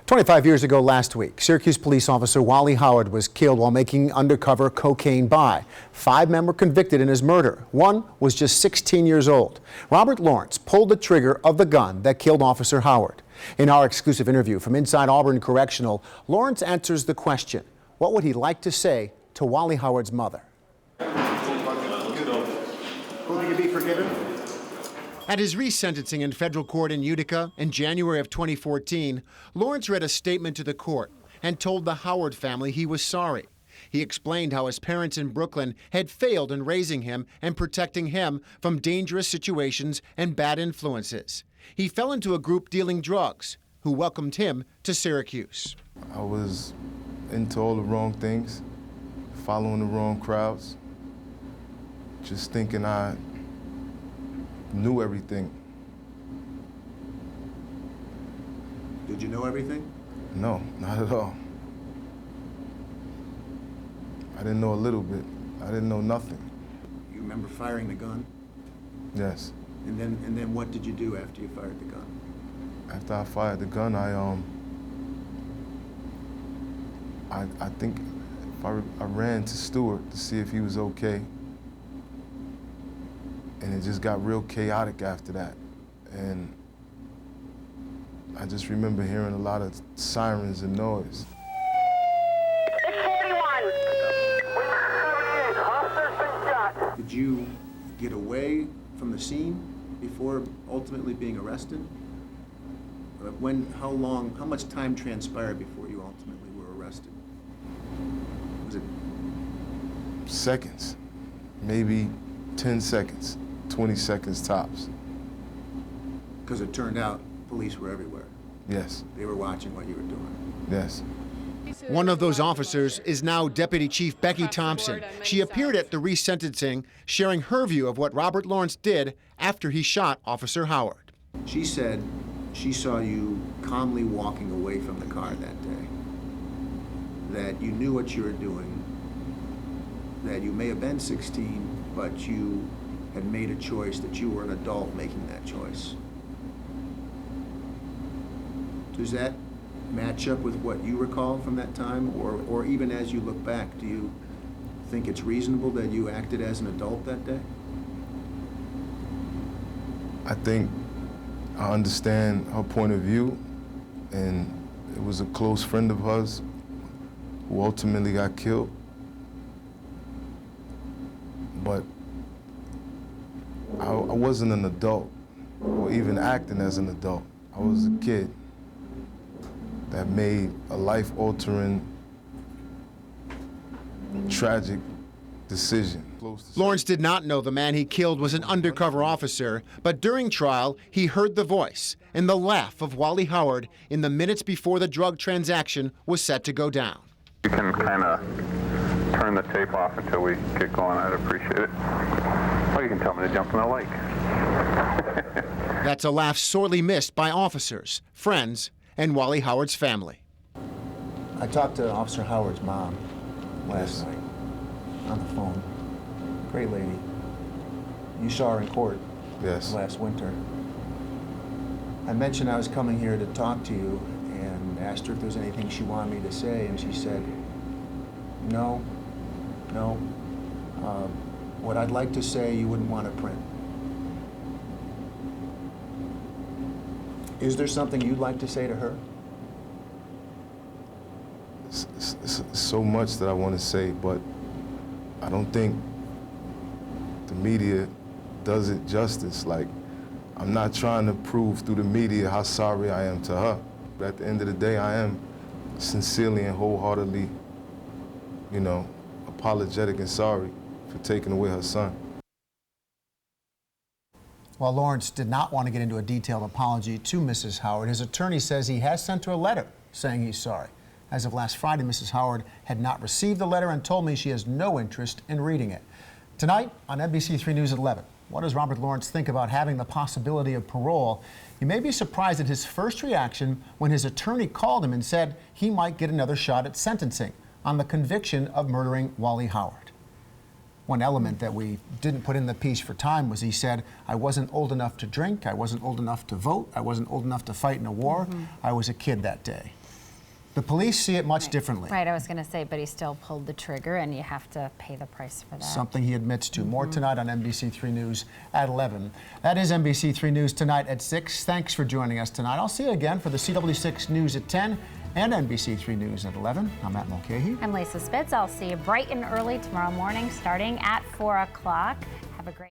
25 years ago last week, Syracuse police officer Wally Howard was killed while making undercover cocaine buy. 5 men were convicted in his murder. One was just 16 years old. Robert Lawrence pulled the trigger of the gun that killed Officer Howard. In our exclusive interview from inside Auburn Correctional, Lawrence answers the question, what would he like to say to Wally Howard's mother? Will he be forgiven? At his resentencing in federal court in Utica in January of 2014, Lawrence read a statement to the court and told the Howard family he was sorry. He explained how his parents in Brooklyn had failed in raising him and protecting him from dangerous situations and bad influences. He fell into a group dealing drugs who welcomed him to Syracuse. I was into all the wrong things, following the wrong crowds, just thinking I knew everything. Did you know everything? No, not at all. I didn't know a little bit. I didn't know nothing. You remember firing the gun? Yes. And then what did you do after you fired the gun? After I fired the gun, I think if I ran to Stewart to see if he was okay. And it just got real chaotic after that. And I just remember hearing a lot of sirens and noise. It's 41. Officer's been shot. Did you get away from the scene before ultimately being arrested? How much time transpired before you ultimately were arrested? Was it? Seconds, maybe 10 seconds. 20 seconds tops. Because it turned out police were everywhere. Yes. They were watching what you were doing. Yes. One of those officers is now Deputy Chief Becky Thompson. She appeared at the resentencing, sharing her view of what Robert Lawrence did after he shot Officer Howard. She said she saw you calmly walking away from the car that day, that you knew what you were doing, that you may have been 16, but you had made a choice, that you were an adult making that choice. Does that match up with what you recall from that time? Or even as you look back, do you think it's reasonable that you acted as an adult that day? I think I understand her point of view, and it was a close friend of hers who ultimately got killed. But I wasn't an adult, or even acting as an adult. I was a kid that made a life-altering, tragic decision. Lawrence did not know the man he killed was an undercover officer, but during trial, he heard the voice and the laugh of Wally Howard in the minutes before the drug transaction was set to go down. You can kind of turn the tape off until we get going. I'd appreciate it. Or you can tell me to jump in the lake. That's a laugh sorely missed by officers, friends, and Wally Howard's family. I talked to Officer Howard's mom last night on the phone. Great lady. You saw her in court last winter. I mentioned I was coming here to talk to you and asked her if there was anything she wanted me to say, and she said, no. What I'd like to say you wouldn't want to print. Is there something you'd like to say to her? It's so much that I want to say, but I don't think the media does it justice. Like, I'm not trying to prove through the media how sorry I am to her. But at the end of the day, I am sincerely and wholeheartedly, apologetic and sorry for taking away her son. While Lawrence did not want to get into a detailed apology to Mrs. Howard, his attorney says he has sent her a letter saying he's sorry. As of last Friday, Mrs. Howard had not received the letter and told me she has no interest in reading it. Tonight on NBC3 News at 11, what does Robert Lawrence think about having the possibility of parole? You may be surprised at his first reaction when his attorney called him and said he might get another shot at sentencing on the conviction of murdering Wally Howard. One element that we didn't put in the piece for time was he said, I wasn't old enough to drink, I wasn't old enough to vote, I wasn't old enough to fight in a war, I was a kid that day. The police see it much differently. Right, I was going to say, but he still pulled the trigger, and you have to pay the price for that. Something he admits to. More tonight on NBC3 News at 11. That is NBC3 News tonight at 6. Thanks for joining us tonight. I'll see you again for the CW6 News at 10 and NBC3 News at 11. I'm Matt Mulcahy. I'm Lisa Spitz. I'll see you bright and early tomorrow morning, starting at 4 o'clock. Have a great